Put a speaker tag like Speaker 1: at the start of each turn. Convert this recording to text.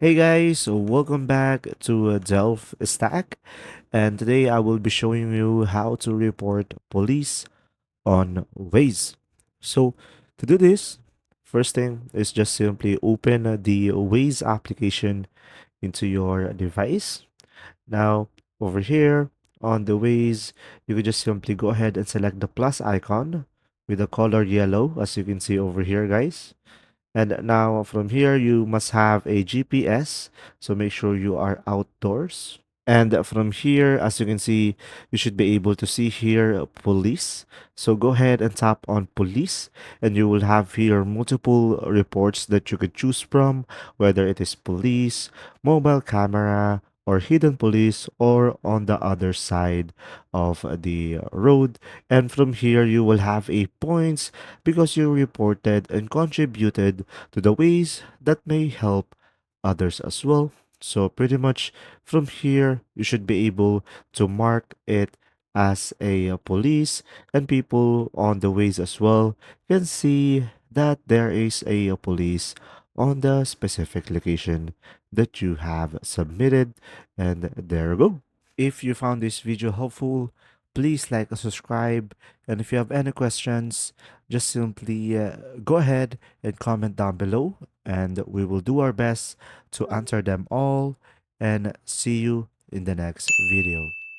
Speaker 1: Hey guys, so welcome back to DelftStack, and today I will be showing you how to report police on Waze. So to do this, first thing is just simply open the Waze application into your device. Now over here on the Waze, you can just simply go ahead and select the plus icon with the color yellow, as you can see over here, guys. And now from here, you must have a GPS. So make sure you are outdoors. And from here, as you can see, you should be able to see here police. So go ahead and tap on police, and you will have here multiple reports that you could choose from, whether it is police, mobile camera, or hidden police, or on the other side of the road. And from here, you will have a points because you reported and contributed to the ways that may help others as well. So pretty much from here, you should be able to mark it as a police, and people on the ways as well can see that there is a police on the specific location that you have submitted. And there you go. If you found this video helpful, please like and subscribe. And if you have any questions, just simply go ahead and comment down below, and we will do our best to answer them all. And see you in the next video.